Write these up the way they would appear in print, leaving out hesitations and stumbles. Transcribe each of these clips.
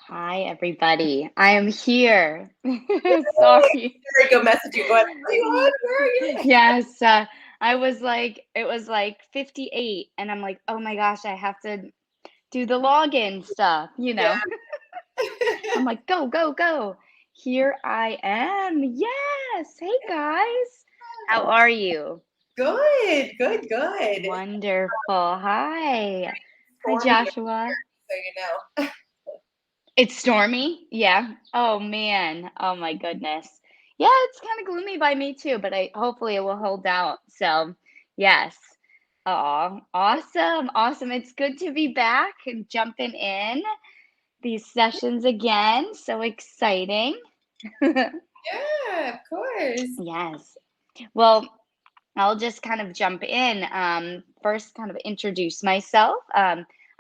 Hi, everybody. I am here. Yay! Sorry. There go messaging going, "Are you on? Where are you?" Yes, I was like, it was like 58, and I'm like, oh my gosh, I have to do the login stuff. Yeah. I'm like, go, go, go. Here I am. Yes. Hey, guys. How are you? Good, good, good. Wonderful. Hi. Hi, Stormy here, Joshua. so you know. It's stormy? Yeah. Oh man. Oh my goodness. Yeah, it's kind of gloomy by me too, but I hopefully it will hold out. So, yes. Oh, awesome. Awesome. It's good to be back and jumping in these sessions again. So exciting. Yeah, of course. Yes. Well, I'll just kind of jump in. First, kind of introduce myself.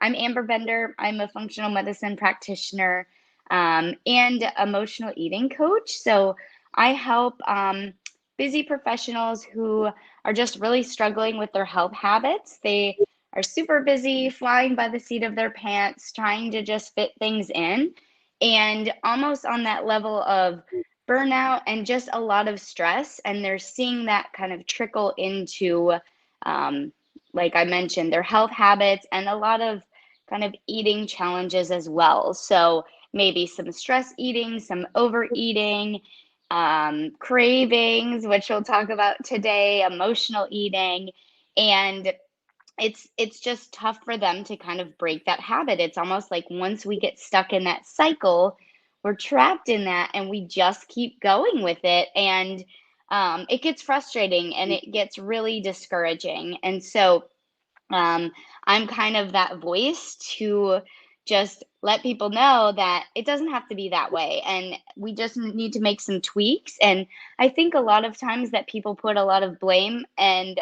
I'm Amber Bender. I'm a functional medicine practitioner and emotional eating coach. So I help busy professionals who are just really struggling with their health habits. They are super busy, flying by the seat of their pants, trying to just fit things in, and almost on that level of burnout and just a lot of stress. And they're seeing that kind of trickle into, um, like I mentioned, their health habits and a lot of kind of eating challenges as well. So maybe some stress eating, some overeating, cravings, which we'll talk about today, emotional eating. And it's just tough for them to kind of break that habit. It's almost like once we get stuck in that cycle, we're trapped in that and we just keep going with it. And it gets frustrating and it gets really discouraging. And so um, I'm kind of that voice to just let people know that it doesn't have to be that way. And we just need to make some tweaks. And I think a lot of times that people put a lot of blame and,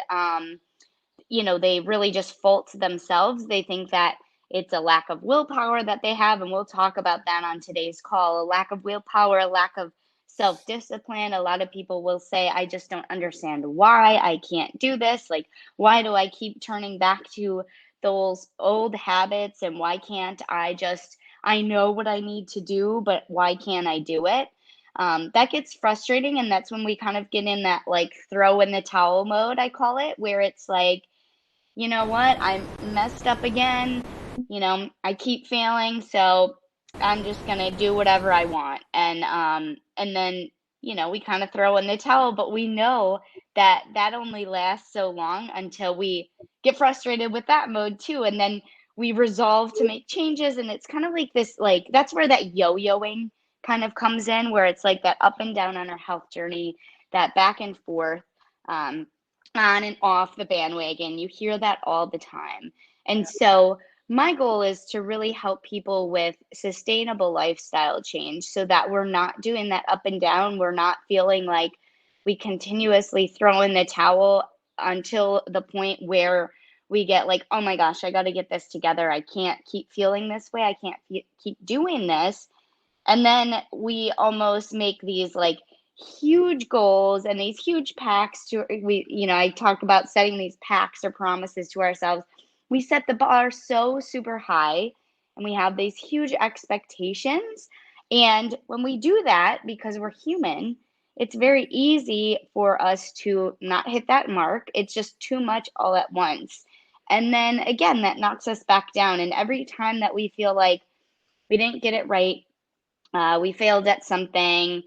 they really just fault themselves. They think that it's a lack of willpower that they have. And we'll talk about that on today's call, a lack of willpower, a lack of self discipline. A lot of people will say, I just don't understand why I can't do this. Like, why do I keep turning back to those old habits? And why can't I know what I need to do, but why can't I do it? That gets frustrating. And that's when we kind of get in that like throw in the towel mode, I call it, where it's like, you know what? I messed up again. I keep failing, so I'm just gonna do whatever I want. And then, we kind of throw in the towel, but we know that that only lasts so long until we get frustrated with that mode too. And then we resolve to make changes. And it's kind of like this, like, that's where that yo-yoing kind of comes in, where it's like that up and down on our health journey, that back and forth. Um, on and off the bandwagon. You hear that all the time. And so, my goal is to really help people with sustainable lifestyle change so that we're not doing that up and down. We're not feeling like we continuously throw in the towel until the point where we get like, oh my gosh, I got to get this together. I can't keep feeling this way. I can't keep doing this. And then we almost make these like huge goals and these huge pacts I talk about setting these pacts or promises to ourselves. We set the bar so super high and we have these huge expectations. And when we do that, because we're human, it's very easy for us to not hit that mark. It's just too much all at once. And then again, that knocks us back down. And every time that we feel like we didn't get it right, we failed at something,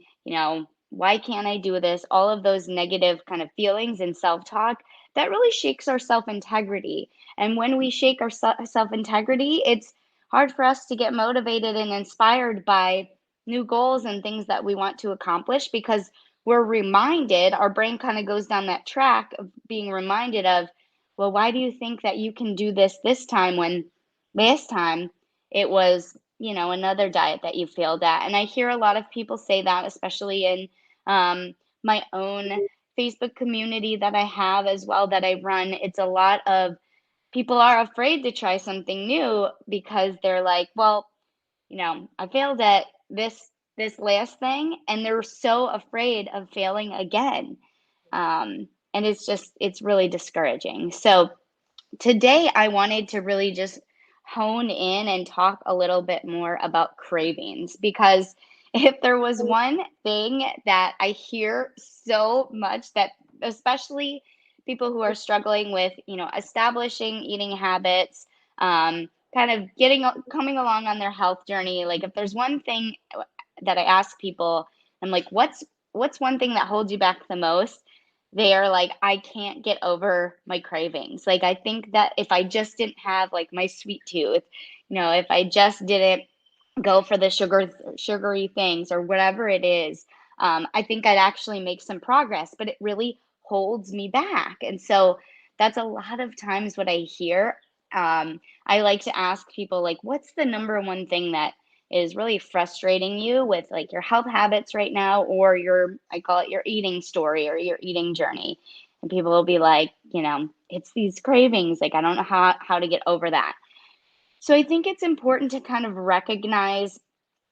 why can't I do this? All of those negative kind of feelings and self talk that really shakes our self integrity. And when we shake our self integrity, it's hard for us to get motivated and inspired by new goals and things that we want to accomplish because we're reminded, our brain kind of goes down that track of being reminded of, well, why do you think that you can do this time when last time it was another diet that you failed at? And I hear a lot of people say that, especially in my own Facebook community that I have as well, that I run. It's a lot of people are afraid to try something new because they're like, well, I failed at this last thing, and they're so afraid of failing again. And it's really discouraging. So today I wanted to really just hone in and talk a little bit more about cravings, because if there was one thing that I hear so much, that especially people who are struggling with, establishing eating habits, kind of coming along on their health journey, like if there's one thing that I ask people, I'm like, what's one thing that holds you back the most? They are like, I can't get over my cravings. Like, I think that if I just didn't have like my sweet tooth, if I just didn't go for the sugary things or whatever it is, I think I'd actually make some progress, but it really holds me back. And so that's a lot of times what I hear. I like to ask people, like, what's the number one thing that is really frustrating you with like your health habits right now, or I call it your eating story or your eating journey? And people will be like, it's these cravings, like I don't know how to get over that. So I think it's important to kind of recognize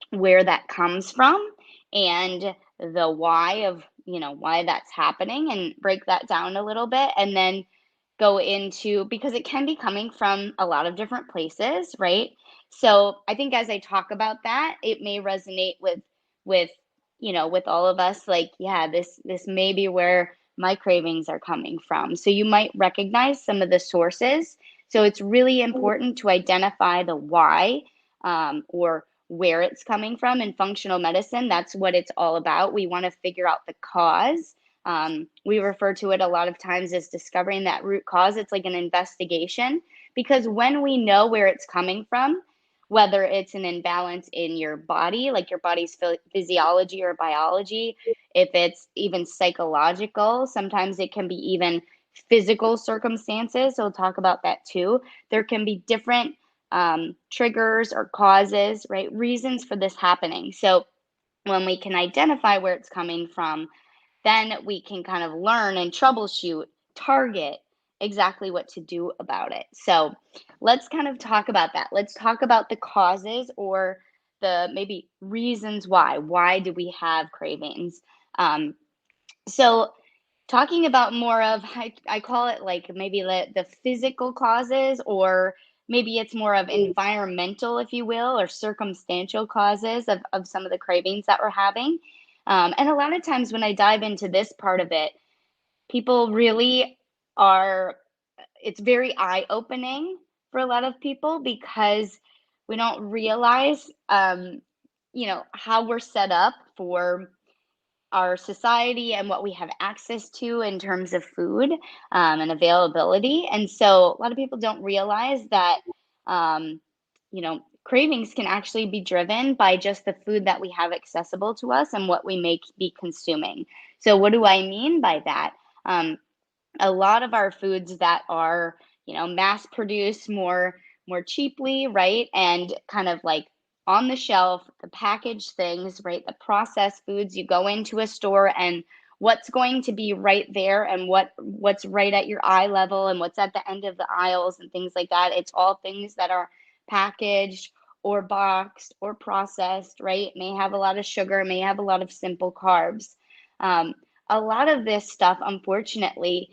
where that comes from, and the why of, why that's happening, and break that down a little bit, and then go into, because it can be coming from a lot of different places, right? So I think as I talk about that, it may resonate with with all of us, like, yeah, this may be where my cravings are coming from. So you might recognize some of the sources. So it's really important to identify the why, or where it's coming from. In functional medicine, that's what it's all about. We want to figure out the cause. We refer to it a lot of times as discovering that root cause. It's like an investigation, because when we know where it's coming from, whether it's an imbalance in your body, like your body's physiology or biology, if it's even psychological, sometimes it can be even physical circumstances. So we'll talk about that too. There can be different triggers or causes, right? Reasons for this happening. So when we can identify where it's coming from, then we can kind of learn and troubleshoot, target exactly what to do about it. So let's kind of talk about that. Let's talk about the causes, or the maybe reasons why. Why do we have cravings? So talking about more of, I call it like maybe the physical causes, or maybe it's more of environmental, if you will, or circumstantial causes of some of the cravings that we're having. And a lot of times when I dive into this part of it, people really are, it's very eye opening for a lot of people, because we don't realize, how we're set up for our society and what we have access to in terms of food, and availability. And so a lot of people don't realize that, cravings can actually be driven by just the food that we have accessible to us and what we may be consuming. So, what do I mean by that? Um, a lot of our foods that are, mass produced more cheaply, right? And kind of like on the shelf, the packaged things, right? The processed foods, you go into a store, and what's going to be right there, and what's right at your eye level, and what's at the end of the aisles and things like that, it's all things that are packaged or boxed or processed, right? May have a lot of sugar, may have a lot of simple carbs. um, a lot of this stuff, unfortunately,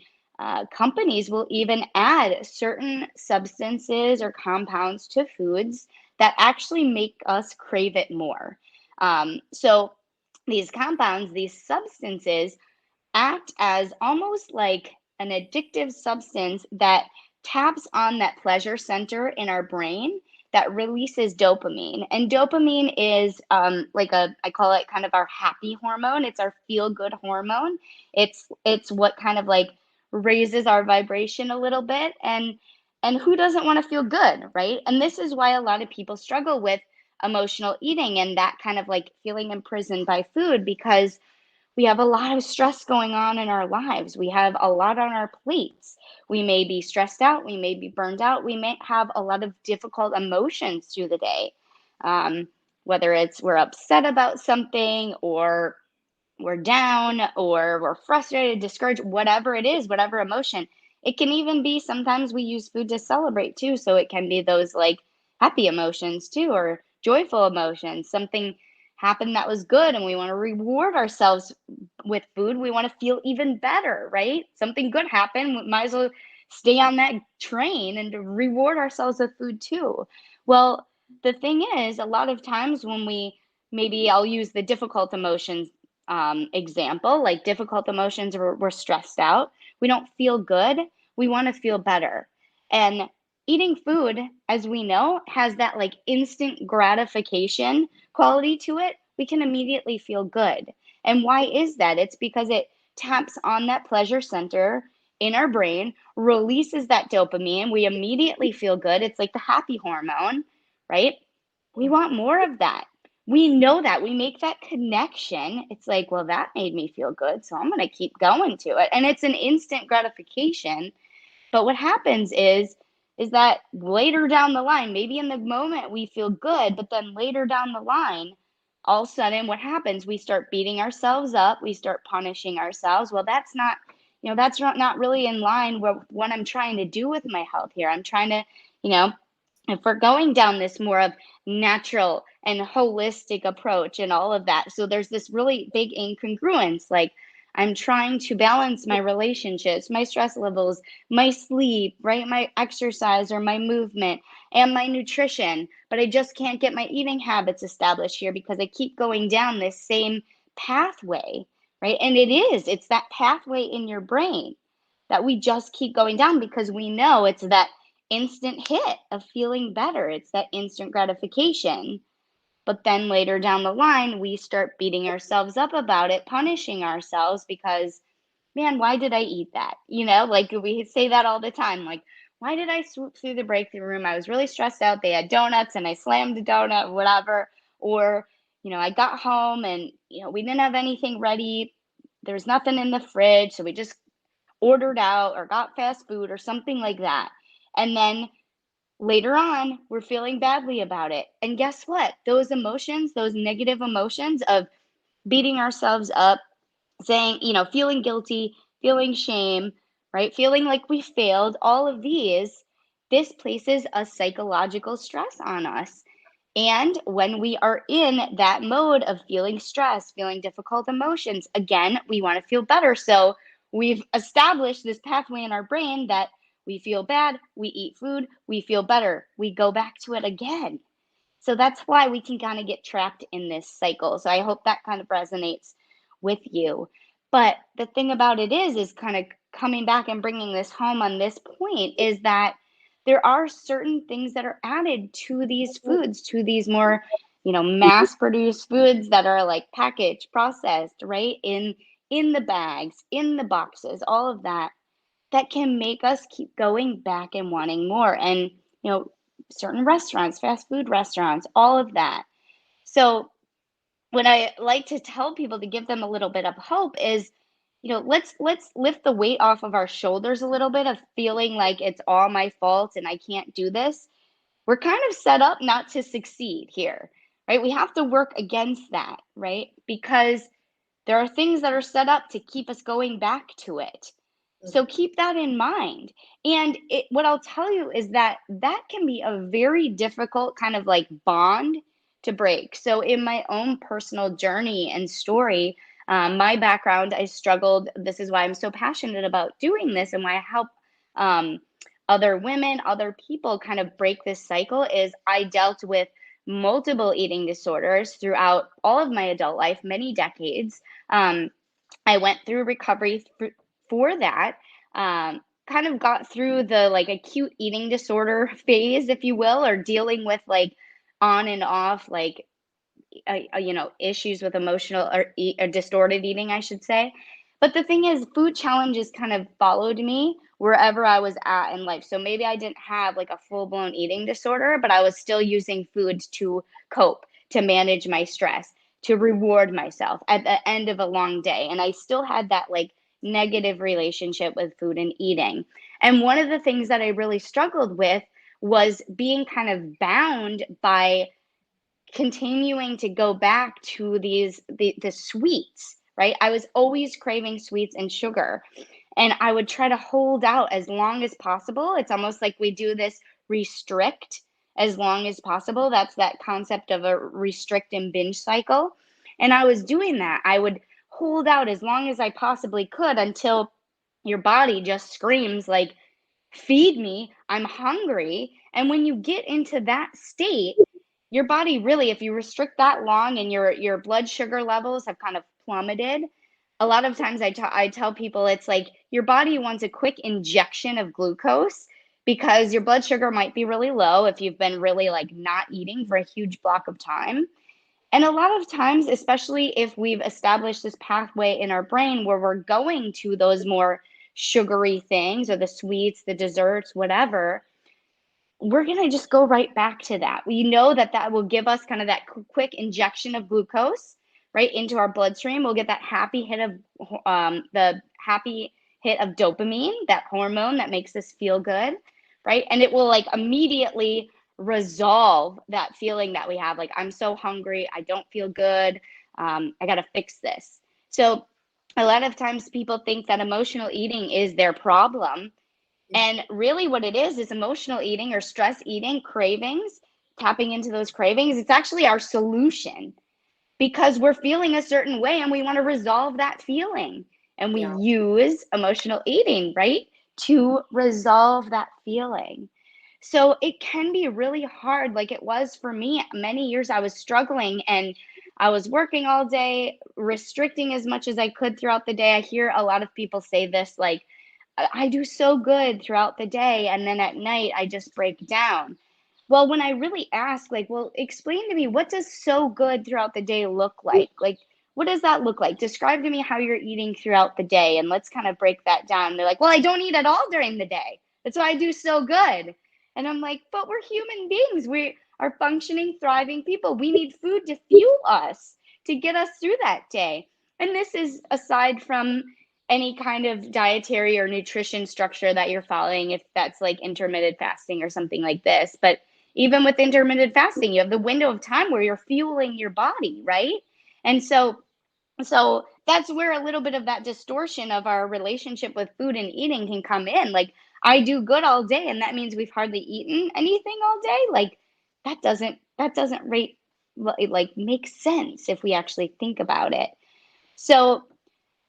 companies will even add certain substances or compounds to foods that actually make us crave it more. So these compounds, these substances, act as almost like an addictive substance that taps on that pleasure center in our brain that releases dopamine. And dopamine is, I call it kind of our happy hormone. It's our feel good hormone. It's what kind of like raises our vibration a little bit. And who doesn't want to feel good, right? And this is why a lot of people struggle with emotional eating and that kind of like feeling imprisoned by food, because we have a lot of stress going on in our lives. We have a lot on our plates. We may be stressed out. We may be burned out. We may have a lot of difficult emotions through the day. Um, Whether it's we're upset about something, or we're down, or we're frustrated, discouraged, whatever it is, whatever emotion. It can even be, sometimes we use food to celebrate too. So it can be those like happy emotions too, or joyful emotions. Something happened that was good, and we want to reward ourselves with food. We want to feel even better, right? Something good happened. We might as well stay on that train and to reward ourselves with food too. Well, the thing is, a lot of times when we, maybe I'll use the difficult emotions example, like difficult emotions, we're stressed out, we don't feel good, we want to feel better. And eating food, as we know, has that like instant gratification quality to it. We can immediately feel good. And why is that? It's because it taps on that pleasure center in our brain, releases that dopamine. We immediately feel good. It's like the happy hormone, right? We want more of that. We know that. We make that connection. It's like, well, that made me feel good, so I'm going to keep going to it. And it's an instant gratification. But what happens is that later down the line, maybe in the moment we feel good, but then later down the line, all of a sudden what happens? We start beating ourselves up, we start punishing ourselves. Well, that's not, that's not really in line with what I'm trying to do with my health here. I'm trying to, you know, if we're going down this more of natural and holistic approach and all of that, so there's this really big incongruence. Like, I'm trying to balance my relationships, my stress levels, my sleep, right, my exercise or my movement, and my nutrition, but I just can't get my eating habits established here because I keep going down this same pathway, right? And it's that pathway in your brain that we just keep going down because we know it's that instant hit of feeling better. It's that instant gratification. But then later down the line, we start beating ourselves up about it, punishing ourselves because, man, why did I eat that? Like we say that all the time. Like, why did I swoop through the breakthrough room? I was really stressed out. They had donuts and I slammed a donut, whatever. Or, I got home and, we didn't have anything ready. There was nothing in the fridge. So we just ordered out or got fast food or something like that. And then later on, we're feeling badly about it. And guess what? Those emotions, those negative emotions of beating ourselves up, saying, feeling guilty, feeling shame, right? Feeling like we failed, all of these, this places a psychological stress on us. And when we are in that mode of feeling stress, feeling difficult emotions, again, we want to feel better. So we've established this pathway in our brain that we feel bad, we eat food, we feel better, we go back to it again. So that's why we can kind of get trapped in this cycle. So I hope that kind of resonates with you. But the thing about it is kind of coming back and bringing this home on this point is that there are certain things that are added to these foods, to these more, mass produced foods that are like packaged, processed, right? In the bags, in the boxes, all of that that can make us keep going back and wanting more. And, certain restaurants, fast food restaurants, all of that. So, what I like to tell people to give them a little bit of hope is, let's lift the weight off of our shoulders a little bit of feeling like it's all my fault and I can't do this. We're kind of set up not to succeed here, right? We have to work against that, right? Because there are things that are set up to keep us going back to it. So keep that in mind. And what I'll tell you is that that can be a very difficult kind of like bond to break. So, in my own personal journey and story, my background, I struggled. This is why I'm so passionate about doing this and why I help um, other women, other people kind of break this cycle. Is I dealt with multiple eating disorders throughout all of my adult life, many decades. Um, I went through recovery for that. Kind of got through the like acute eating disorder phase, if you will, or dealing with like on and off like issues with emotional or distorted eating, I should say. But the thing is, food challenges kind of followed me wherever I was at in life. So maybe I didn't have like a full blown eating disorder, but I was still using food to cope, to manage my stress, to reward myself at the end of a long day. And I still had that like negative relationship with food and eating. And one of the things that I really struggled with was being kind of bound by continuing to go back to the sweets, right? I was always craving sweets and sugar, and I would try to hold out as long as possible. It's almost like we do this restrict as long as possible. That's that concept of a restrict and binge cycle. And I was doing that. I would hold out as long as I possibly could until your body just screams like, feed me, I'm hungry. And when you get into that state, your body really, if you restrict that long and your blood sugar levels have kind of plummeted, a lot of times I tell people it's like your body wants a quick injection of glucose because your blood sugar might be really low if you've been really like not eating for a huge block of time. And a lot of times, especially if we've established this pathway in our brain where we're going to those more sugary things or the sweets, the desserts, whatever, we're going to just go right back to that. We know that that will give us kind of that quick injection of glucose right into our bloodstream. We'll get that happy hit of the happy hit of dopamine, that hormone that makes us feel good, right? And it will like immediately resolve that feeling that we have like, I'm so hungry, I don't feel good, I got to fix this. So a lot of times people think that emotional eating is their problem, and really, what it is emotional eating or stress eating, cravings, tapping into those cravings. It's actually our solution because we're feeling a certain way and we want to resolve that feeling. And we Yeah. use emotional eating, right, to resolve that feeling. So it can be really hard, like it was for me. Many years I was struggling and I was working all day, restricting as much as I could throughout the day. I hear a lot of people say this, like, I do so good throughout the day, and then at night I just break down. Well, when I really ask, like, well, explain to me, what does so good throughout the day look like? Like, what does that look like? Describe to me how you're eating throughout the day, and let's kind of break that down. They're like, well, I don't eat at all during the day. That's why I do so good. And I'm like, but we're human beings. We are functioning, thriving people. We need food to fuel us, to get us through that day. And this is aside from any kind of dietary or nutrition structure that you're following, if that's like intermittent fasting or something like this. But even with intermittent fasting, you have the window of time where you're fueling your body, right? And so that's where a little bit of that distortion of our relationship with food and eating can come in. Like, I do good all day and that means we've hardly eaten anything all day. Like, that doesn't rate like make sense if we actually think about it. So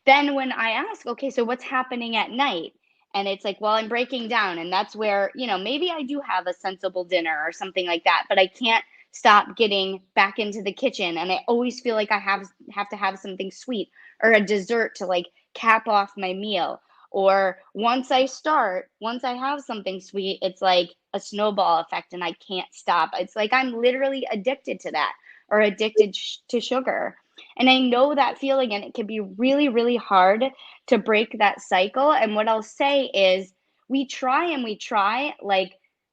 then when I ask, okay, so what's happening at night? And it's like, well, I'm breaking down. And that's where, maybe I do have a sensible dinner or something like that, but I can't stop getting back into the kitchen. And I always feel like I have to have something sweet or a dessert to like cap off my meal. Or once I have something sweet, it's like a snowball effect and I can't stop. It's like I'm literally addicted to that or addicted to sugar. And I know that feeling, and it can be really, really hard to break that cycle. And what I'll say is, we try and we try. Like,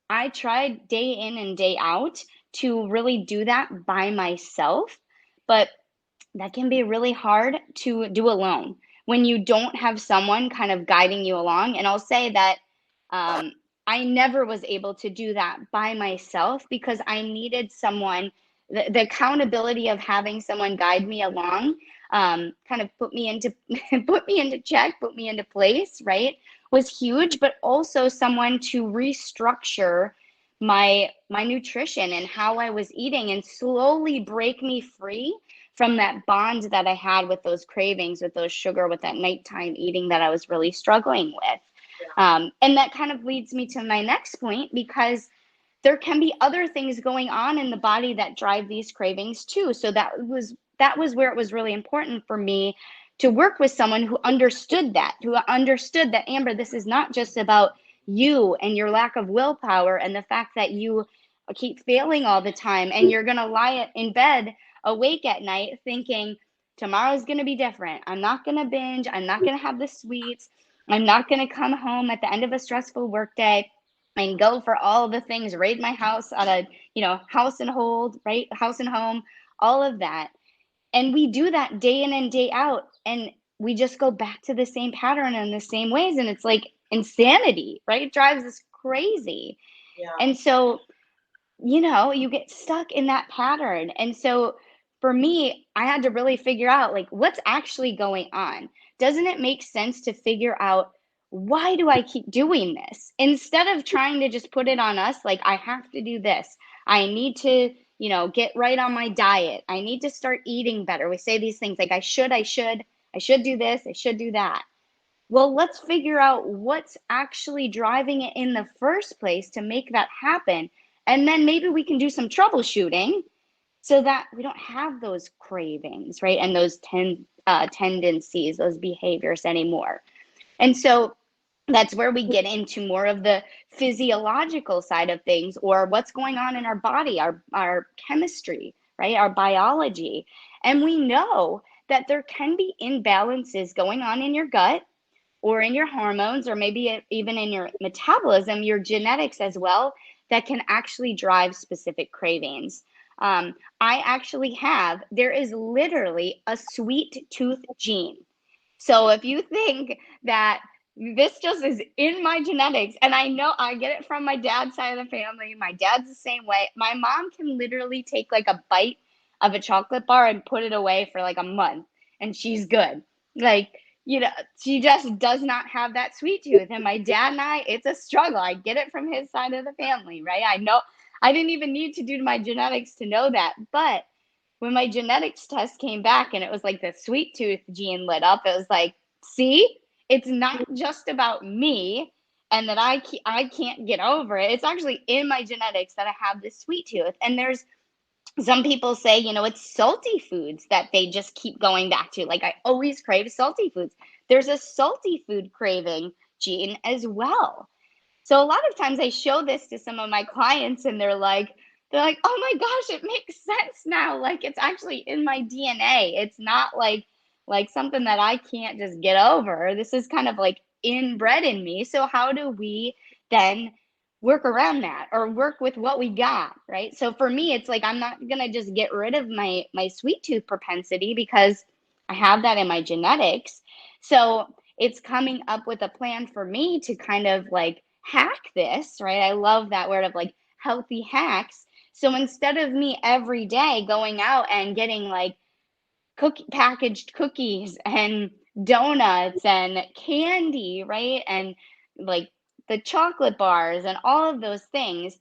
I tried day in and day out to really do that by myself, but that can be really hard to do alone when you don't have someone kind of guiding you along. And I'll say that I never was able to do that by myself because I needed someone. The accountability of having someone guide me along, kind of put me into put me into check, put me into place, right, was huge. But also someone to restructure my nutrition and how I was eating and slowly break me free from that bond that I had with those cravings, with those sugar, with that nighttime eating that I was really struggling with. And that kind of leads me to my next point, because there can be other things going on in the body that drive these cravings too. So that was where it was really important for me to work with someone who understood that, Amber, this is not just about you and your lack of willpower and the fact that you keep failing all the time and you're going to lie in bed awake at night thinking tomorrow's going to be different. I'm not going to binge. I'm not going to have the sweets. I'm not going to come home at the end of a stressful workday and go for all the things, raid my house on a, house and hold, right? House and home, all of that. And we do that day in and day out. And we just go back to the same pattern in the same ways. And it's like insanity, right? It drives us crazy. Yeah. And so you get stuck in that pattern. And so for me, I had to really figure out like what's actually going on. Doesn't it make sense to figure out why do I keep doing this? Instead of trying to just put it on us, like I have to do this. I need to, get right on my diet. I need to start eating better. We say these things like I should do this, I should do that. Well, let's figure out what's actually driving it in the first place to make that happen. And then maybe we can do some troubleshooting so that we don't have those cravings, right? And those tendencies, those behaviors anymore. And so that's where we get into more of the physiological side of things, or what's going on in our body, our chemistry, right? Our biology. And we know that there can be imbalances going on in your gut or in your hormones, or maybe even in your metabolism, your genetics as well, that can actually drive specific cravings. I actually have, there is literally a sweet tooth gene. So if you think that this just is in my genetics, and I know I get it from my dad's side of the family, my dad's the same way. My mom can literally take like a bite of a chocolate bar and put it away for like a month, and she's good. Like, you know, she just does not have that sweet tooth. And my dad and I, it's a struggle. I get it from his side of the family, right? I know I didn't even need to do my genetics to know that. But when my genetics test came back and it was like the sweet tooth gene lit up, it was like, see, it's not just about me and that I can't get over it. It's actually in my genetics that I have this sweet tooth. And there's some people say, it's salty foods that they just keep going back to. Like, I always crave salty foods. There's a salty food craving gene as well. So a lot of times I show this to some of my clients and they're like, "Oh my gosh, it makes sense now. Like, it's actually in my DNA. It's not like something that I can't just get over. This is kind of like inbred in me." So how do we then work around that or work with what we got, right? So for me, it's like I'm not going to just get rid of my sweet tooth propensity because I have that in my genetics. So it's coming up with a plan for me to kind of like hack this, right? I love that word of like healthy hacks. So instead of me every day going out and getting like packaged cookies and donuts and candy, right? And like the chocolate bars and all of those things,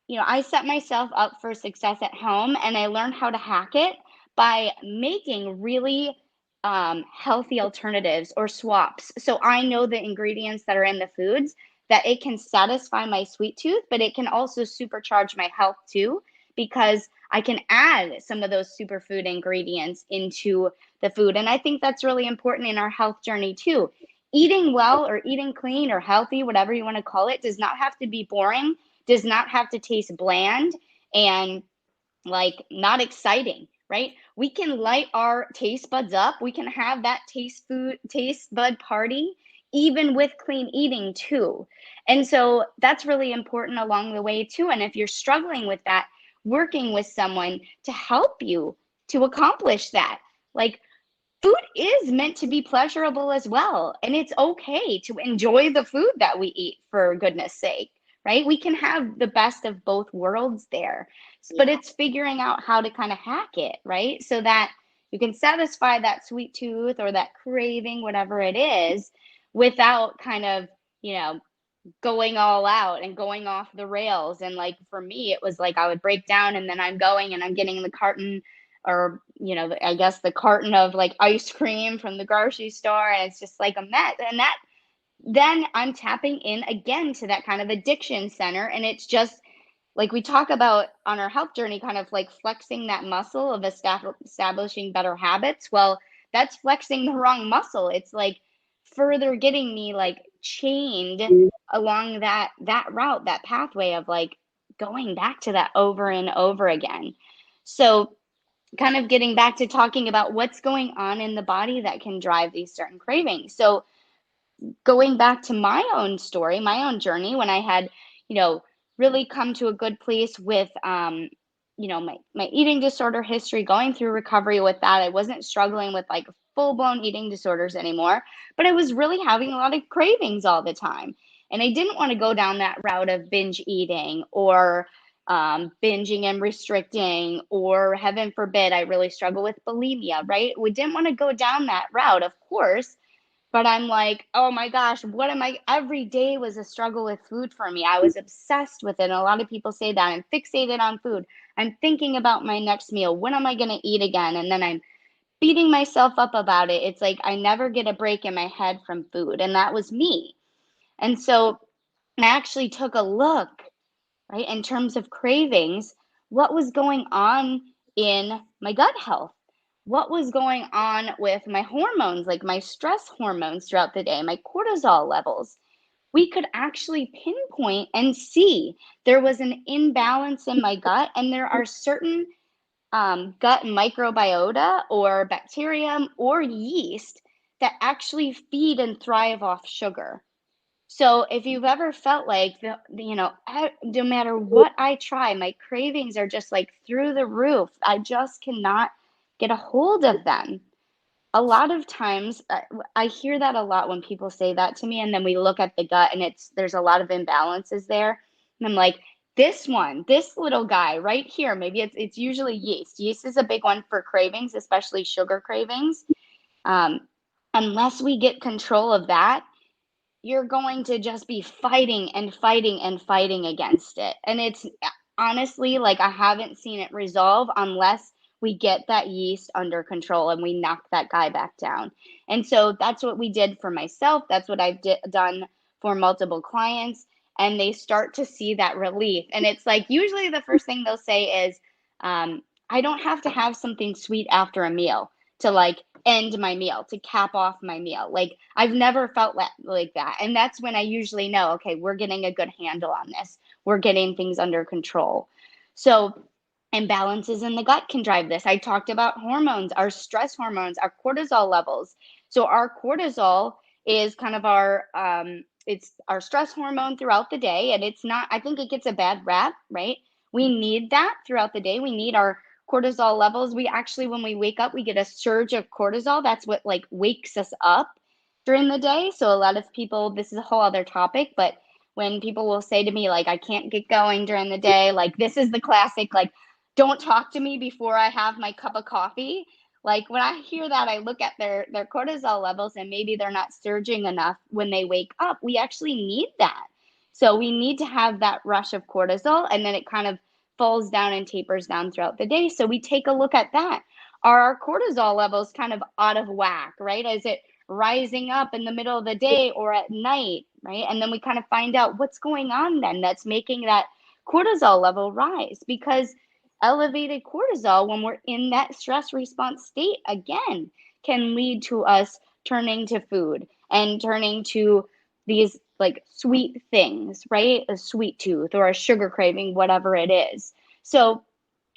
I set myself up for success at home and I learned how to hack it by making really healthy alternatives or swaps. So I know the ingredients that are in the foods that it can satisfy my sweet tooth, but it can also supercharge my health too, because I can add some of those superfood ingredients into the food. And I think that's really important in our health journey too. Eating well or eating clean or healthy, whatever you want to call it, does not have to be boring, does not have to taste bland and like not exciting, right? We can light our taste buds up. We can have that taste bud party even with clean eating too. And so that's really important along the way too. And if you're struggling with that, working with someone to help you to accomplish that. Like, food is meant to be pleasurable as well. And it's okay to enjoy the food that we eat, for goodness sake, right? We can have the best of both worlds there. But Yeah. it's figuring out how to kind of hack it, right? So that you can satisfy that sweet tooth or that craving, whatever it is, without kind of, you know, going all out and going off the rails. And like for me, it was like I would break down and then I'm going and I'm getting the carton, or I guess the carton of like ice cream from the grocery store, and it's just like a mess. And that then I'm tapping in again to that kind of addiction center, and it's just like we talk about on our health journey, kind of like flexing that muscle of establishing better habits. Well, that's flexing the wrong muscle. It's like further getting me like chained along that route, that pathway of like going back to that over and over again. So kind of getting back to talking about what's going on in the body that can drive these certain cravings. So going back to my own story, my own journey, when I had, really come to a good place with, my eating disorder history, going through recovery with that. I wasn't struggling with like full blown eating disorders anymore, but I was really having a lot of cravings all the time. And I didn't want to go down that route of binge eating or binging and restricting, or heaven forbid, I really struggle with bulimia, right? We didn't want to go down that route, of course, but I'm like, oh my gosh, what am I? Every day was a struggle with food for me. I was obsessed with it. And a lot of people say that I'm fixated on food. I'm thinking about my next meal. When am I going to eat again? And then I'm beating myself up about it. It's like I never get a break in my head from food, and that was me. And so I actually took a look, right, in terms of cravings, what was going on in my gut health? What was going on with my hormones, like my stress hormones throughout the day, my cortisol levels? We could actually pinpoint and see there was an imbalance in my gut, and there are certain gut microbiota or bacterium or yeast that actually feed and thrive off sugar. So if you've ever felt like no matter what I try, my cravings are just like through the roof. I just cannot get a hold of them. A lot of times, I hear that a lot when people say that to me, and then we look at the gut, and there's a lot of imbalances there. And I'm like, this little guy right here, maybe it's usually yeast. Yeast is a big one for cravings, especially sugar cravings. Um, unless we get control of that, you're going to just be fighting and fighting and fighting against it. And it's honestly like I haven't seen it resolve unless we get that yeast under control and we knock that guy back down. And so that's what we did for myself. That's what I've done for multiple clients. And they start to see that relief. And it's like usually the first thing they'll say is, I don't have to have something sweet after a meal to like end my meal, to cap off my meal. Like I've never felt like that. And that's when I usually know, okay, we're getting a good handle on this. We're getting things under control. So imbalances in the gut can drive this. I talked about hormones, our stress hormones, our cortisol levels. So our cortisol is kind of our it's our stress hormone throughout the day, and it's not, I think it gets a bad rap, right? We need that throughout the day. We need our cortisol levels. We actually, when we wake up, we get a surge of cortisol. That's what like wakes us up during the day. So a lot of people, this is a whole other topic, but when people will say to me like I can't get going during the day, like this is the classic like don't talk to me before I have my cup of coffee. Like when I hear that, I look at their cortisol levels and maybe they're not surging enough when they wake up. We actually need that. So we need to have that rush of cortisol, and then it kind of falls down and tapers down throughout the day. So we take a look at that. Are our cortisol levels kind of out of whack, right? Is it rising up in the middle of the day or at night, right? And then we kind of find out what's going on then that's making that cortisol level rise, because elevated cortisol, when we're in that stress response state, again, can lead to us turning to food and turning to these like sweet things, right? A sweet tooth or a sugar craving, whatever it is. So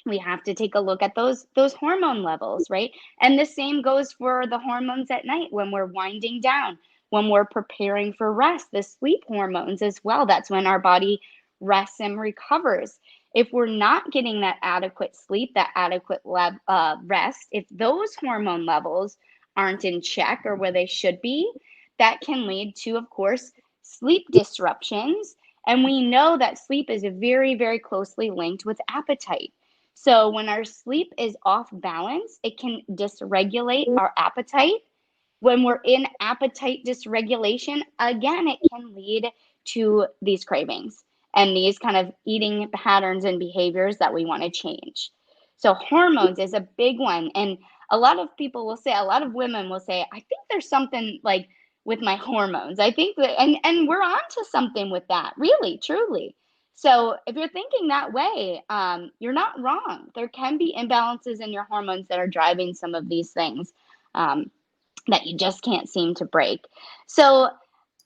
we have to take a look at those hormone levels, right? And the same goes for the hormones at night when we're winding down, when we're preparing for rest, the sleep hormones as well. That's when our body rests and recovers. If we're not getting that adequate sleep, that adequate rest, if those hormone levels aren't in check or where they should be, that can lead to, of course, sleep disruptions. And we know that sleep is very, very closely linked with appetite. So when our sleep is off balance, it can dysregulate our appetite. When we're in appetite dysregulation, again, it can lead to these cravings and these kind of eating patterns and behaviors that we want to change. So hormones is a big one. And a lot of people will say, a lot of women will say, I think there's something like with my hormones. I think that, and we're onto something with that, really, truly. So if you're thinking that way, you're not wrong. There can be imbalances in your hormones that are driving some of these things. That you just can't seem to break. So,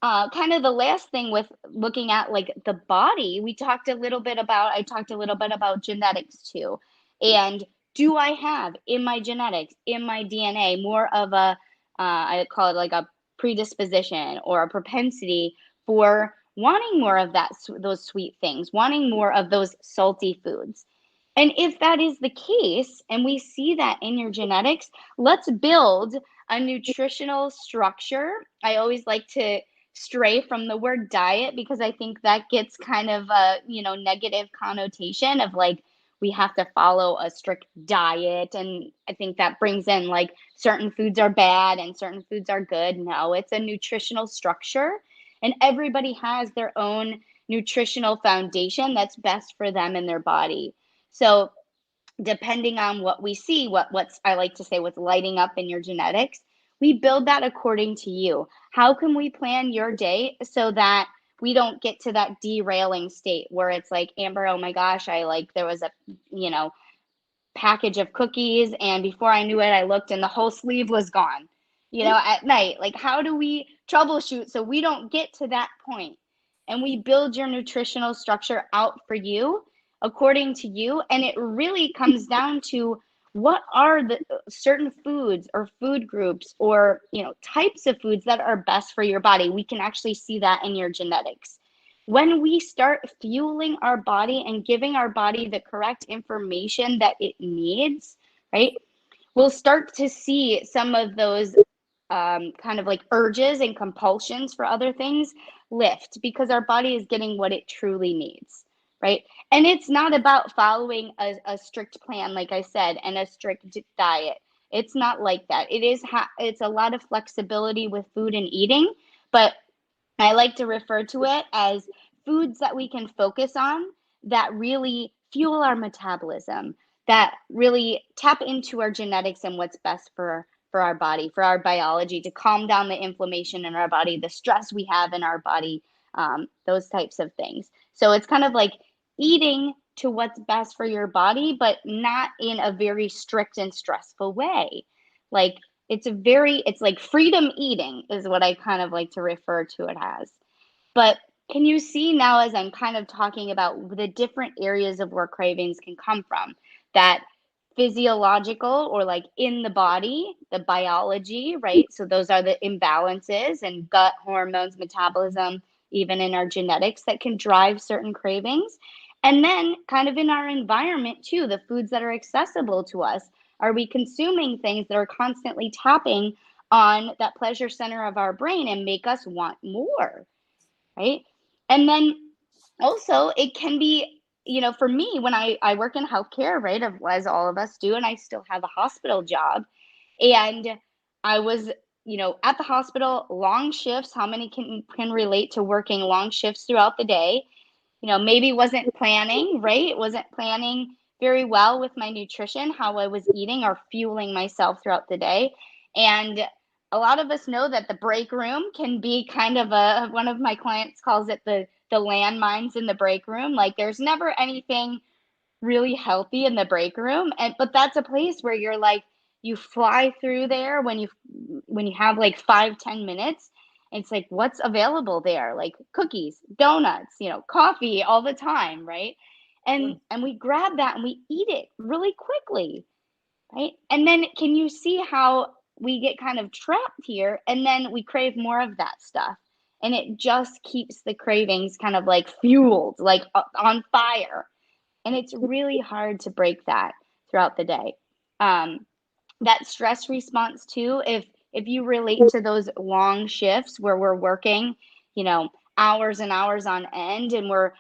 kind of the last thing with looking at like the body, I talked a little bit about genetics too. And do I have in my genetics, in my DNA, more of I call it like a predisposition or a propensity for wanting more of those sweet things, wanting more of those salty foods? And if that is the case, and we see that in your genetics, let's build a nutritional structure. I always like to stray from the word diet because I think that gets kind of a, negative connotation of like we have to follow a strict diet, and I think that brings in like certain foods are bad and certain foods are good. No, it's a nutritional structure, and everybody has their own nutritional foundation that's best for them and their body. So depending on what we see, what's I like to say what's lighting up in your genetics, we build that according to you. How can we plan your day so that we don't get to that derailing state where it's like, Amber, oh my gosh, I like there was a, you know, package of cookies, and before I knew it, I looked and the whole sleeve was gone, you know, at night. Like, how do we troubleshoot so we don't get to that point? And we build your nutritional structure out for you according to you. And it really comes down to what are the certain foods or food groups or, you know, types of foods that are best for your body. We can actually see that in your genetics. When we start fueling our body and giving our body the correct information that it needs, right, we'll start to see some of those kind of like urges and compulsions for other things lift because our body is getting what it truly needs, right? And it's not about following a strict plan, like I said, and a strict diet. It's not like that. It's a lot of flexibility with food and eating, but I like to refer to it as foods that we can focus on that really fuel our metabolism, that really tap into our genetics and what's best for our body, for our biology, to calm down the inflammation in our body, the stress we have in our body, those types of things. So it's kind of like eating to what's best for your body, but not in a very strict and stressful way. Like it's like freedom eating is what I kind of like to refer to it as. But can you see now, as I'm kind of talking about the different areas of where cravings can come from, that physiological or like in the body, the biology, right? So those are the imbalances and gut hormones, metabolism, even in our genetics that can drive certain cravings. And then kind of in our environment too, the foods that are accessible to us. Are we consuming things that are constantly tapping on that pleasure center of our brain and make us want more? Right? And then also it can be, you know, for me, when I work in healthcare, right, as all of us do, and I still have a hospital job, and I was, you know, at the hospital, long shifts. How many can relate to working long shifts throughout the day? You know, maybe wasn't planning, right? Wasn't planning very well with my nutrition, how I was eating or fueling myself throughout the day. And a lot of us know that the break room can be kind of a, one of my clients calls it the landmines in the break room. Like there's never anything really healthy in the break room, and but that's a place where you're like, you fly through there when you have like 5-10 minutes. It's like, what's available there? Like cookies, donuts, you know, coffee all the time, right? And we grab that and we eat it really quickly, right? And then can you see how we get kind of trapped here and then we crave more of that stuff, and it just keeps the cravings kind of like fueled, like on fire, and it's really hard to break that throughout the day. Um, that stress response too, if you relate to those long shifts where we're working, you know, hours and hours on end, and we're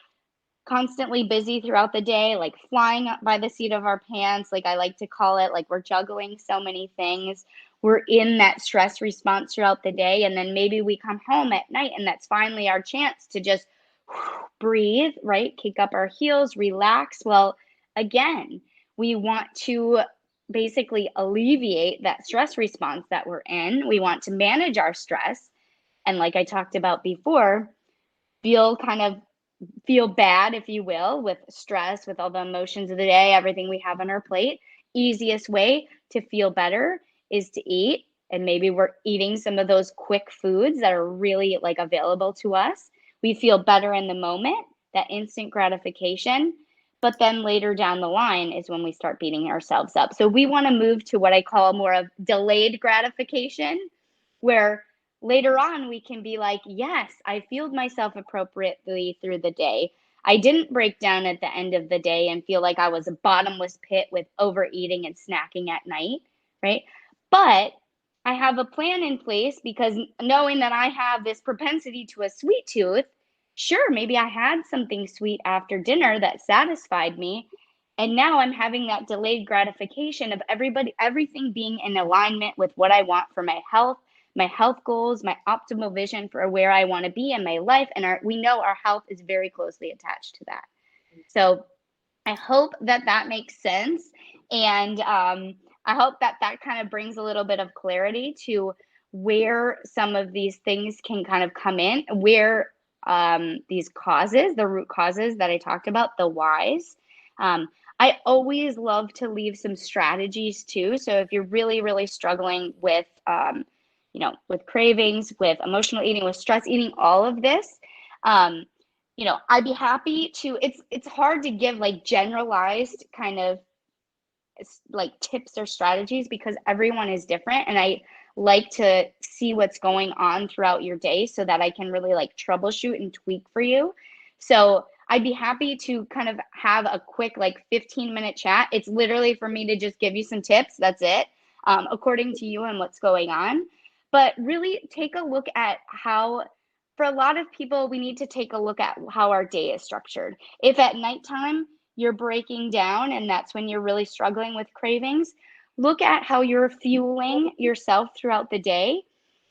constantly busy throughout the day, like flying up by the seat of our pants, like I like to call it, like we're juggling so many things. We're in that stress response throughout the day. And then maybe we come home at night and that's finally our chance to just breathe, right? Kick up our heels, relax. Well, again, we want to basically alleviate that stress response that we're in. We want to manage our stress. And like I talked about before, feel kind of feel bad, if you will, with stress, with all the emotions of the day, everything we have on our plate. Easiest way to feel better is to eat. And maybe we're eating some of those quick foods that are really like available to us. We feel better in the moment, that instant gratification. But then later down the line is when we start beating ourselves up. So we want to move to what I call more of delayed gratification, where later on we can be like, yes, I fueled myself appropriately through the day. I didn't break down at the end of the day and feel like I was a bottomless pit with overeating and snacking at night, right? But I have a plan in place because knowing that I have this propensity to a sweet tooth, sure, maybe I had something sweet after dinner that satisfied me. And now I'm having that delayed gratification of everything being in alignment with what I want for my health goals, my optimal vision for where I want to be in my life. And we know our health is very closely attached to that. So I hope that that makes sense. And I hope that that kind of brings a little bit of clarity to where some of these things can kind of come in, where these causes, the root causes that I talked about, the whys. Um, I always love to leave some strategies too. So if you're really, really struggling with, with cravings, with emotional eating, with stress eating, all of this, um, I'd be happy to. It's hard to give like generalized kind of like tips or strategies because everyone is different, and I like to see what's going on throughout your day so that I can really like troubleshoot and tweak for you. So I'd be happy to kind of have a quick like 15-minute chat. It's literally for me to just give you some tips. That's it, according to you and what's going on. But really take a look at how, for a lot of people, we need to take a look at how our day is structured. If at nighttime you're breaking down and that's when you're really struggling with cravings, look at how you're fueling yourself throughout the day.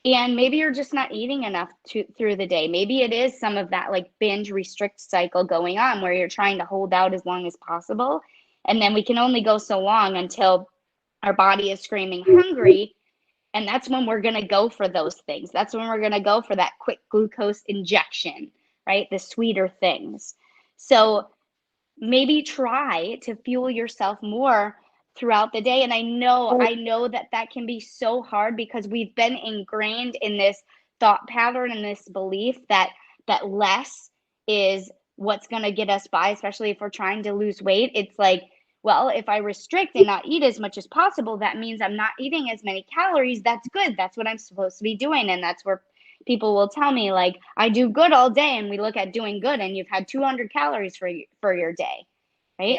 And maybe you're just not eating enough through the day. Maybe it is some of that like binge restrict cycle going on where you're trying to hold out as long as possible. And then we can only go so long until our body is screaming hungry. And that's when we're going to go for those things. That's when we're going to go for that quick glucose injection, right? The sweeter things. So maybe try to fuel yourself more throughout the day. And I know that that can be so hard because we've been ingrained in this thought pattern and this belief that less is what's going to get us by, especially if we're trying to lose weight. It's like, well, if I restrict and not eat as much as possible, that means I'm not eating as many calories. That's good. That's what I'm supposed to be doing. And that's where people will tell me like, I do good all day, and we look at doing good and you've had 200 calories for your day, Yeah. right?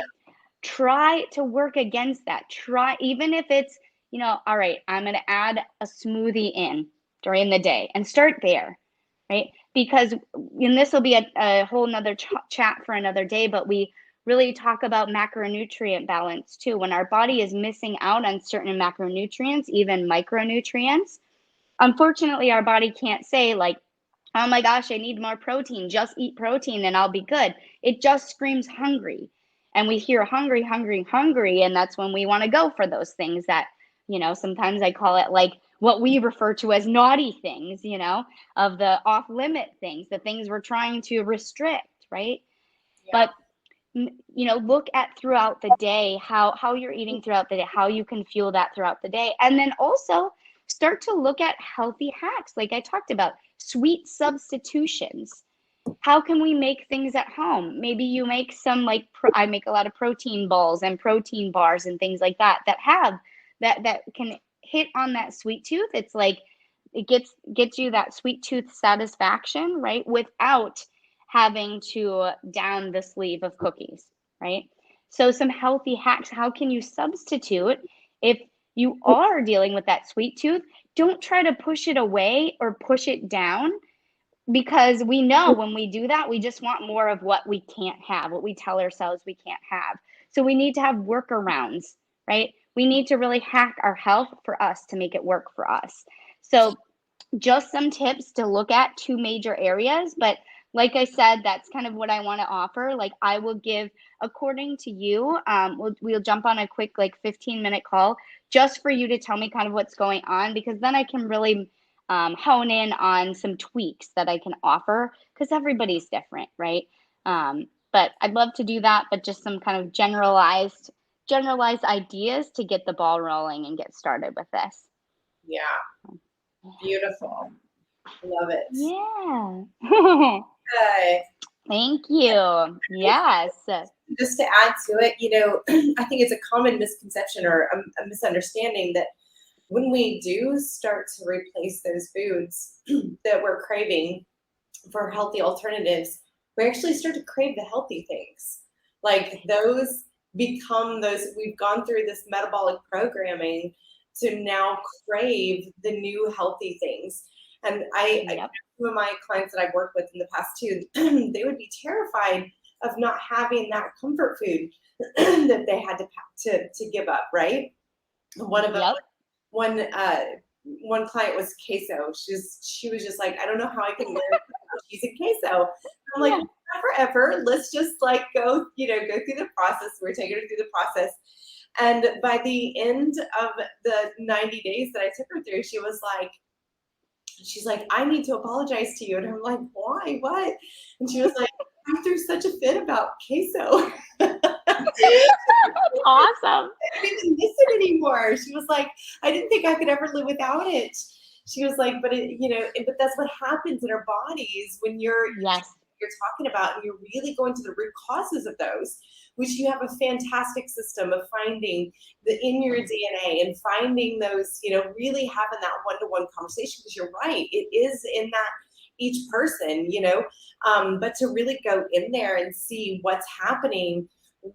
Try to work against that. Try, even if it's, all right, I'm going to add a smoothie in during the day and start there, right? Because, and this will be a whole nother chat for another day, but we really talk about macronutrient balance too. When our body is missing out on certain macronutrients, even micronutrients, unfortunately, our body can't say, like, oh my gosh, I need more protein. Just eat protein and I'll be good. It just screams hungry. And we hear hungry, hungry, hungry. And that's when we want to go for those things that, sometimes I call it like what we refer to as naughty things, of the off limit things, the things we're trying to restrict, right? Yeah. But look at throughout the day how you're eating throughout the day, how you can fuel that throughout the day, and then also start to look at healthy hacks like I talked about, sweet substitutions. How can we make things at home? Maybe you make some like I make a lot of protein balls and protein bars and things like that have that can hit on that sweet tooth. It's like it gets you that sweet tooth satisfaction, right? Without having to down the sleeve of cookies, right? So some healthy hacks. How can you substitute if you are dealing with that sweet tooth? Don't try to push it away or push it down, because we know when we do that, we just want more of what we can't have, what we tell ourselves we can't have. So we need to have workarounds, right? We need to really hack our health for us to make it work for us. So just some tips to look at, two major areas. But like I said, that's kind of what I want to offer. Like I will give, according to you, we'll jump on a quick like 15-minute call just for you to tell me kind of what's going on, because then I can really hone in on some tweaks that I can offer, because everybody's different, right? But I'd love to do that, but just some kind of generalized ideas to get the ball rolling and get started with this. Yeah. Beautiful. Love it. Yeah. Okay. Thank you. Yes. Just to add to it, I think it's a common misconception or a misunderstanding that when we do start to replace those foods that we're craving for healthy alternatives, we actually start to crave the healthy things. Like those become those, we've gone through this metabolic programming to now crave the new healthy things. And Yep. some of my clients that I've worked with in the past too, they would be terrified of not having that comfort food that they had to give up, right? One of them, Yep. one client was queso. She was just like, I don't know how I can live without cheese and queso. I'm like, Yeah. not forever. Let's just like go through the process. We're taking her through the process. And by the end of the 90 days that I took her through, she's like, I need to apologize to you. And I'm like, why? What? And she was like, I threw such a fit about queso. That's awesome. I didn't even miss it anymore. She was like, I didn't think I could ever live without it. She was like, but that's what happens in our bodies when Yes. you're talking about, and you're really going to the root causes of those, which you have a fantastic system of finding in your DNA and finding those, really having that one-to-one conversation, because you're right, it is in that each person, but to really go in there and see what's happening.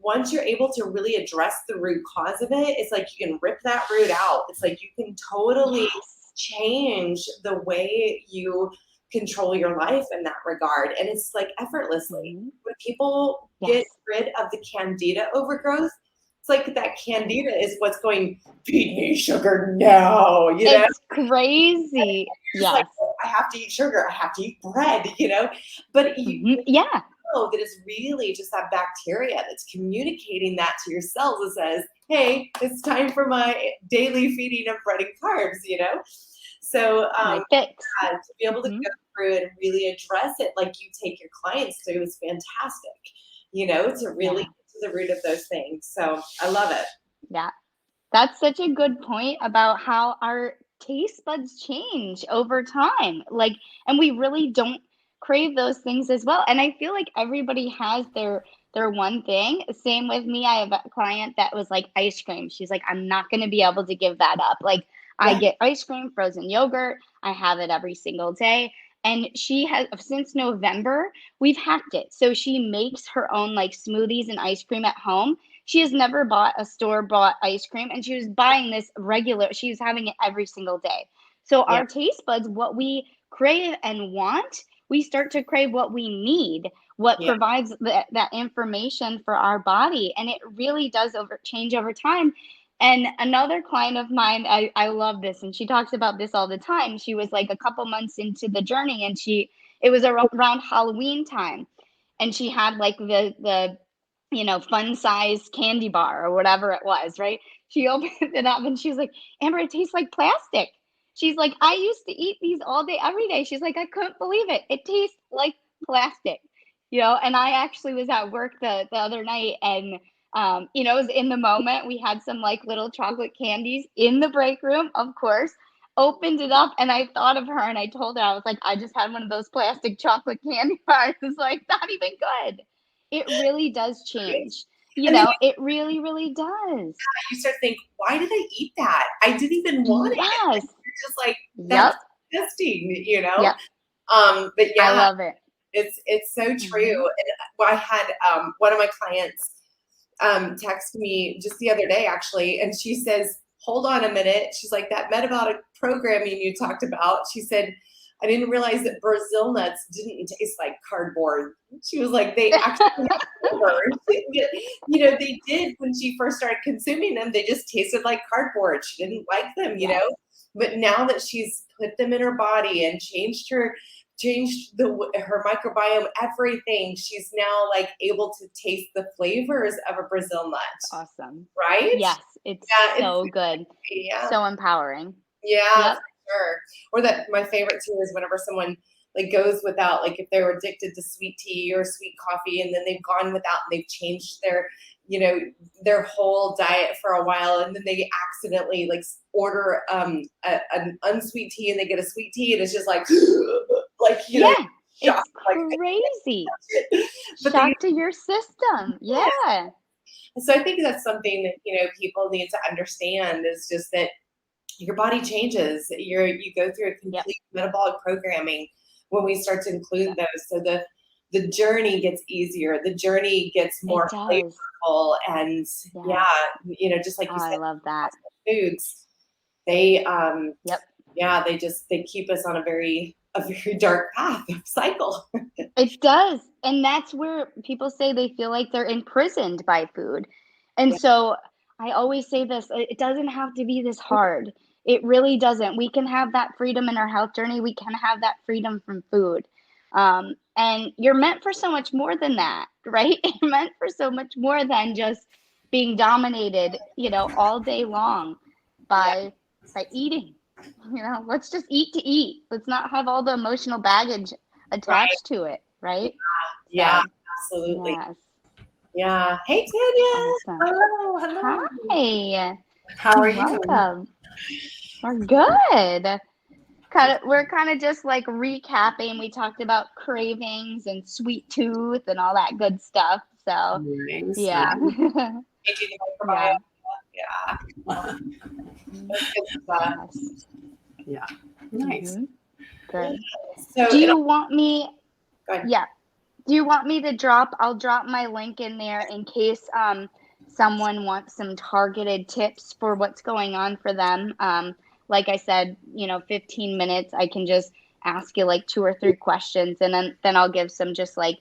Once you're able to really address the root cause of it, it's like you can rip that root out. It's like you can totally Yes. change the way you control your life in that regard. And it's like effortlessly. Mhm. When people get Yes. rid of the candida overgrowth, it's like that candida is what's going, feed me sugar now, It's crazy. You're just like, Yes. oh, I have to eat sugar, I have to eat bread. But you Mhm. Yeah. know that it's really just that bacteria that's communicating that to your cells that says, hey, it's time for my daily feeding of bread and carbs. So My fix. to be able to Mhm. go through it and really address it like you take your clients through is fantastic, to really Yeah. get to the root of those things. So I love it. Yeah. That's such a good point about how our taste buds change over time. Like, and we really don't crave those things as well. And I feel like everybody has their one thing. Same with me. I have a client that was like ice cream. She's like, I'm not going to be able to give that up. Like, I Yeah. get ice cream, frozen yogurt. I have it every single day. And she has, since November, we've hacked it. So she makes her own like smoothies and ice cream at home. She has never bought a store bought ice cream, and she was buying this regular, she was having it every single day. So Yeah. our taste buds, what we crave and want, we start to crave what we need, what Yeah. provides that information for our body. And it really does change over time. And another client of mine, I love this, and she talks about this all the time. She was like a couple months into the journey, and it was around Halloween time, and she had like the fun size candy bar or whatever it was, right? She opened it up and she's like, Amber, it tastes like plastic. She's like, I used to eat these all day, every day. She's like, I couldn't believe it. It tastes like plastic, and I actually was at work the other night, and it was in the moment. We had some like little chocolate candies in the break room, of course. Opened it up and I thought of her and I told her, I was like, I just had one of those plastic chocolate candy bars. It's like not even good. It really does Right. change. And then It really, really does. you start to think, why did I eat that? I didn't even want it. Like, Yes. you're just like, that's Yep. disgusting. Yep. But I yeah, love it. it's so true. Hmm. And I had one of my clients text me just the other day, actually, and she says, hold on a minute. She's like, that metabolic programming you talked about, she said, I didn't realize that Brazil nuts didn't taste like cardboard. She was like, they actually have flavor. They did when she first started consuming them, they just tasted like cardboard. She didn't like them. Yes. But now that she's put them in her body and changed her microbiome, everything, she's now like able to taste the flavors of a Brazil nut, Awesome. right? Yes. It's Yeah, so good. yeah, So empowering. yeah, Yep. for sure. Or that my favorite too is whenever someone like goes without, like if they're addicted to sweet tea or sweet coffee, and then they've gone without and they've changed you know, their whole diet for a while, and then they accidentally like order an unsweet tea and they get a sweet tea, and it's just like like Yeah. shock, It's like crazy. but they Shock to your system. Yeah. so I think that's something that people need to understand, is just that your body changes. You go through a Yep. complete metabolic programming when we start to include Yep. those. So the journey gets easier. The journey gets It more does. flavorful, and yeah, Yes. just like Oh, you I said, love that. foods, they Yep. yeah, they keep us on a very dark path of cycle. It does. And that's where people say they feel like they're imprisoned by food. And Yeah. so I always say this, it doesn't have to be this hard. It really doesn't. We can have that freedom in our health journey. We can have that freedom from food. And you're meant for so much more than that, right? You're meant for so much more than just being dominated, all day long Yeah. by eating. Let's just eat to eat. Let's not have all the emotional baggage Right. attached to it, right? Yeah. So, Absolutely. yes. Yeah. Hey, Tanya. Awesome. Hello, hello. Hi. How are you? Welcome. We're good. We're kind of just like recapping. We talked about cravings and sweet tooth and all that good stuff. So, Nice, yeah. nice. Hey, do the Yeah. microbiome. Yeah. That's good stuff. Yes. Yeah, nice. Hmm. Good. So, Do you want me? go ahead. Yeah. Do you want me to I'll drop my link in there in case someone wants some targeted tips for what's going on for them. Like I said, 15 minutes, I can just ask you like 2 or 3 questions, and then I'll give some just like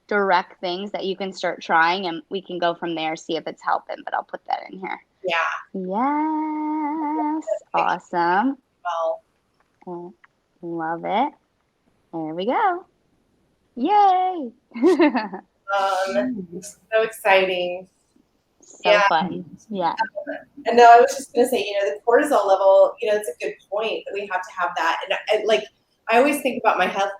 direct things that you can start trying, and we can go from there, see if it's helping. But I'll put that in here. Yeah. Yes. Awesome. Well, Love it. There we go. Yay. Nice. so exciting. So Yeah. fun. Yeah. And no, I was just going to say, the cortisol level, it's a good point that we have to have that. And I always think about my health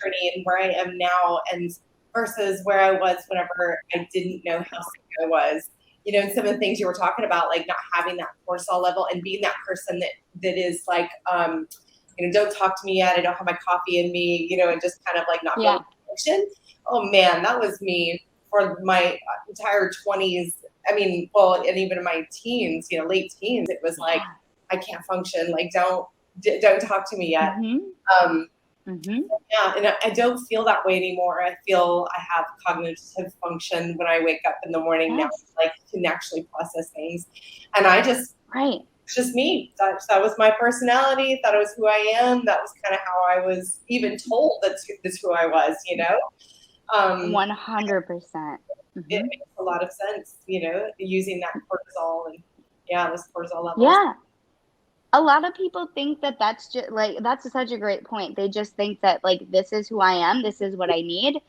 journey and where I am now and versus where I was whenever I didn't know how sick I was. And some of the things you were talking about, like not having that cortisol level and being that person that is like, don't talk to me yet. I don't have my coffee in me, and just kind of like not be able to function. Oh man, that was me for my entire 20s. I mean, well, and even in my teens, late teens, it was like, I can't function. Like, don't talk to me yet. Mm-hmm. Yeah, and I don't feel that way anymore. I feel I have cognitive function when I wake up in the morning now, like can actually process things. And it's just me. That was my personality. That was who I am. That was kind of how I was even told that's who I was, 100%. It makes a lot of sense, using that cortisol and those cortisol levels. Yeah. A lot of people think that that's just like, that's such a great point. They just think that like, this is who I am. This is what I need.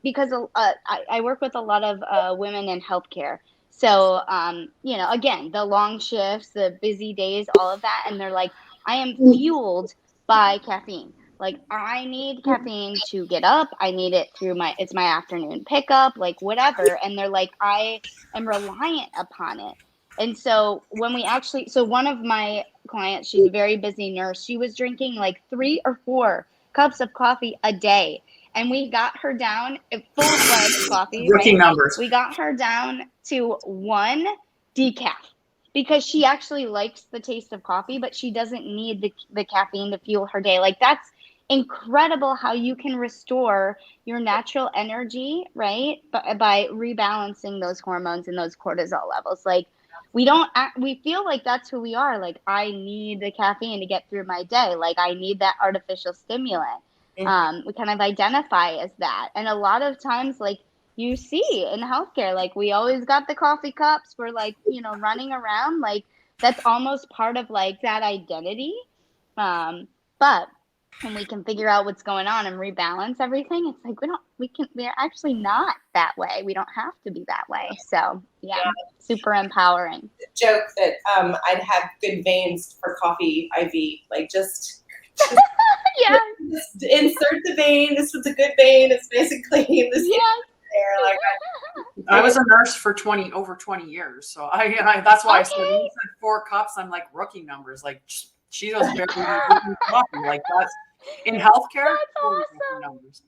Because I work with a lot of women in healthcare. So, again, the long shifts, the busy days, all of that. And they're like, I am fueled by caffeine. Like, I need caffeine to get up. I need it it's my afternoon pickup, like whatever. And they're like, I am reliant upon it. And so one of my clients, she's a very busy nurse. She was drinking like 3 or 4 cups of coffee a day. And we got her down, full-fledged coffee, Rookie right? numbers. We got her down to 1 decaf because she actually likes the taste of coffee, but she doesn't need the caffeine to fuel her day. Like, that's incredible how you can restore your natural energy, right? By rebalancing those hormones and those cortisol levels. Like, we feel like that's who we are. Like, I need the caffeine to get through my day. Like, I need that artificial stimulant. We kind of identify as that. And a lot of times, like, you see in healthcare, like, we always got the coffee cups. We're like, running around. Like, that's almost part of like that identity. But when we can figure out what's going on and rebalance everything, it's like we're actually not that way. We don't have to be that way. So yeah. Super empowering. Joke that I'd have good veins for coffee IV, like just yeah. Just insert the vein. This was a good vein. It's basically this there. Like I was a nurse for over 20 years, so I that's why I said when you said 4 cups, I'm like rookie numbers. Like she was very coffee. Like that's in healthcare. That's awesome. Numbers.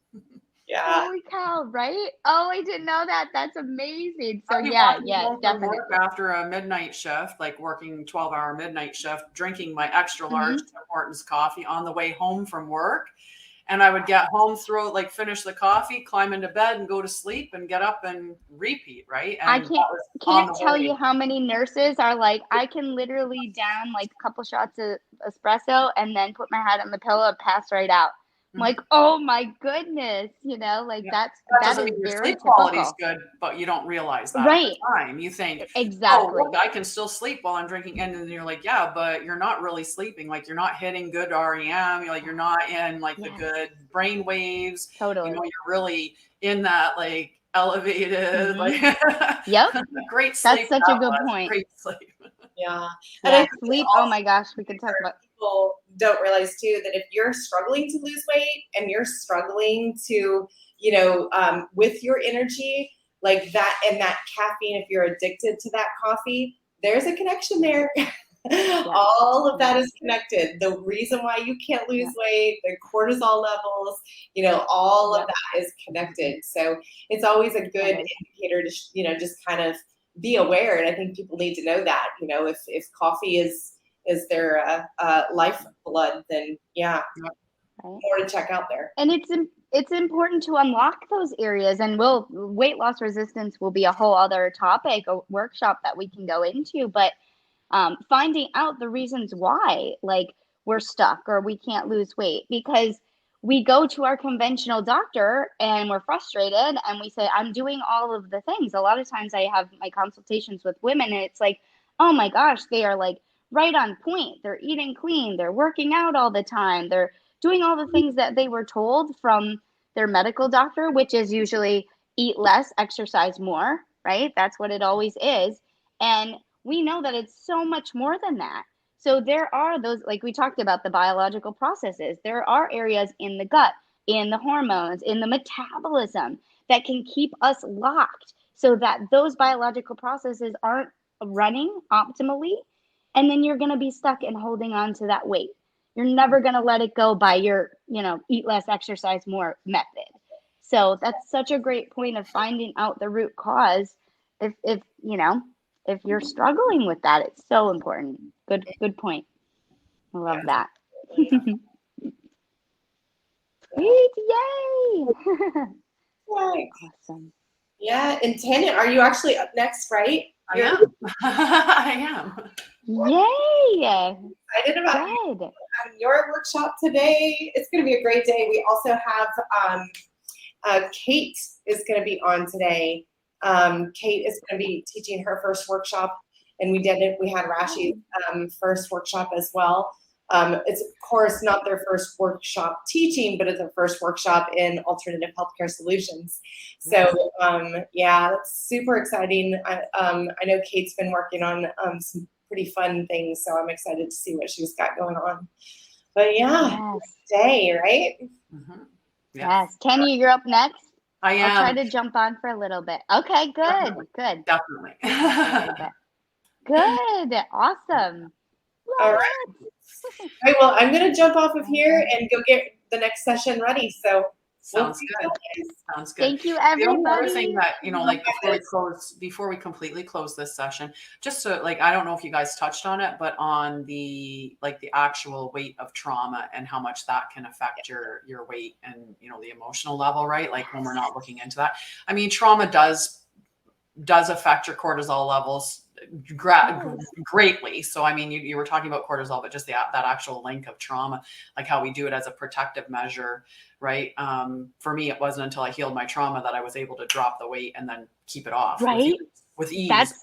Yeah. Holy cow, right? Oh, I didn't know that. That's amazing. So yeah, definitely. After a midnight shift, like working 12-hour midnight shift, drinking my extra large Tim Hortons coffee on the way home from work. And I would get home, finish the coffee, climb into bed and go to sleep and get up and repeat, right? And I can't tell you how many nurses are like, I can literally down like a couple shots of espresso and then put my head on the pillow and pass right out. I'm like, oh my goodness, that is your very sleep quality is typical. good, but you don't realize that at the time. You think, exactly. Oh, look, I can still sleep while I'm drinking, and then you're like, yeah, but you're not really sleeping. Like you're not hitting good REM. You're not in like the good brain waves. Totally. You're really in that like elevated, like Yep. great sleep. That's such a That good was point. great sleep. Yeah. And I Yeah, think sleep. Oh also my gosh, we could talk about. people don't realize too that if you're struggling to lose weight and you're struggling to, with your energy, like that, and that caffeine, if you're addicted to that coffee, there's a connection there. Yeah, All of that yeah, is connected. The reason why you can't lose yeah, weight, the cortisol levels, all of yep. that is connected. So it's always a good It is. indicator to, just kind of be aware. And I think people need to know that, if coffee is their lifeblood, then yeah, Right. more to check out there. And it's important to unlock those areas, and weight loss resistance will be a whole other topic, a workshop that we can go into. But finding out the reasons why, like, we're stuck or we can't lose weight, because we go to our conventional doctor and we're frustrated and we say, I'm doing all of the things. A lot of times I have my consultations with women and it's like, oh my gosh, they are like right on point. They're eating clean, they're working out all the time, they're doing all the things that they were told from their medical doctor, which is usually eat less, exercise more, right? That's what it always is. And we know that it's so much more than that. So there are those, like we talked about, the biological processes. There are areas in the gut, in the hormones, in the metabolism that can keep us locked so that those biological processes aren't running optimally. And then you're going to be stuck in holding on to that weight. You're never going to let it go by your, eat less, exercise more method. So that's such a great point of finding out the root cause. If you're struggling with that, it's so important. Good point. I love Yeah, that. absolutely. Yeah. Sweet, yay! Right. Awesome. Yeah. And Tanya, are you actually up next, right? I You're am. I am. Yay! excited about Good. your workshop today. It's going to be a great day. We also have Kate is going to be on today. Kate is going to be teaching her first workshop, and we did it. We had Rashi's first workshop as well. It's of course not their first workshop teaching, but it's their first workshop in alternative healthcare solutions. So yeah, that's super exciting. I know Kate's been working on some pretty fun things, so I'm excited to see what she's got going on. But yeah, Yes. day, right? Mm-hmm. Yes. Tanya, you're up next. I I'll try am. to jump on for a little bit. Okay, good. Good. Definitely. A little bit. Good. Awesome. All Love right. it. All right. Well, I'm going to jump off of here Awesome. and go get the next session ready. So we'll Sounds see good. you guys. Sounds good. Thank you, The only other thing everybody. that, like before we completely close this session, just so like, I don't know if you guys touched on it, but on the actual weight of trauma and how much that can affect your weight and, the emotional level, right? Like when we're not looking into that. I mean, trauma does affect your cortisol levels greatly. So, I mean, you were talking about cortisol, but just that actual link of trauma, like how we do it as a protective measure, right? For me, it wasn't until I healed my trauma that I was able to drop the weight and then keep it off Right? with ease. That's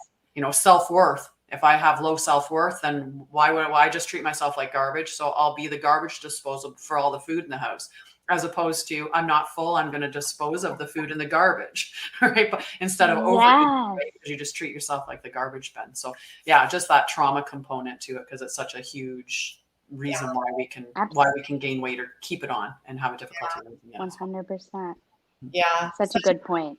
Self-worth. If I have low self-worth, then why I just treat myself like garbage? So I'll be the garbage disposal for all the food in the house, as opposed to I'm not full, I'm going to dispose of the food in the garbage, right? But instead of overeating, yes. right? Because you just treat yourself like the garbage bin. So yeah, just that trauma component to it, because it's such a huge reason why we can gain weight or keep it on and have a difficulty losing it. 100%. Yeah. Such a good point.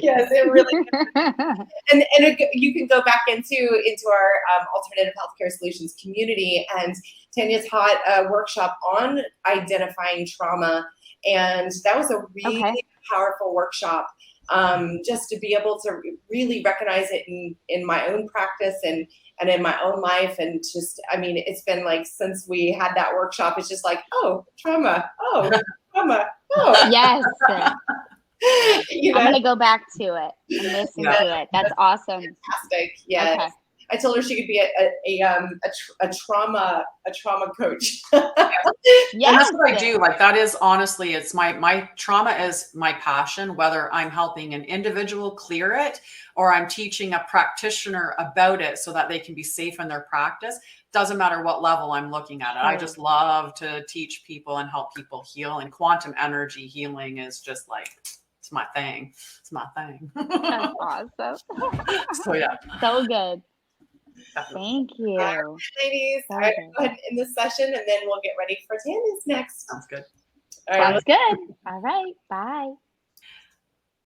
Yes, it really is. And you can go back into our alternative healthcare solutions community, and Tanya taught a workshop on identifying trauma, and that was a really powerful workshop. Just to be able to really recognize it in my own practice and in my own life, and just, I mean, it's been like since we had that workshop, it's just like, oh, trauma, oh, trauma, oh. Yes. You know? I'm going to go back to it and listen to it. That's awesome. Fantastic. Yes. Okay. I told her she could be a trauma coach. Yes. And that's what I do. Like, that is honestly, it's my trauma is my passion, whether I'm helping an individual clear it or I'm teaching a practitioner about it so that they can be safe in their practice. Doesn't matter what level I'm looking at it. I just love to teach people and help people heal, and quantum energy healing is just like, it's It's my thing. It's my thing. That's awesome. So yeah. So good. Definitely. Thank you. All right, ladies. So All right, good. go ahead and end this session, and then we'll get ready for Tammy's next. Sounds good. All right. Sounds good. All right. Bye.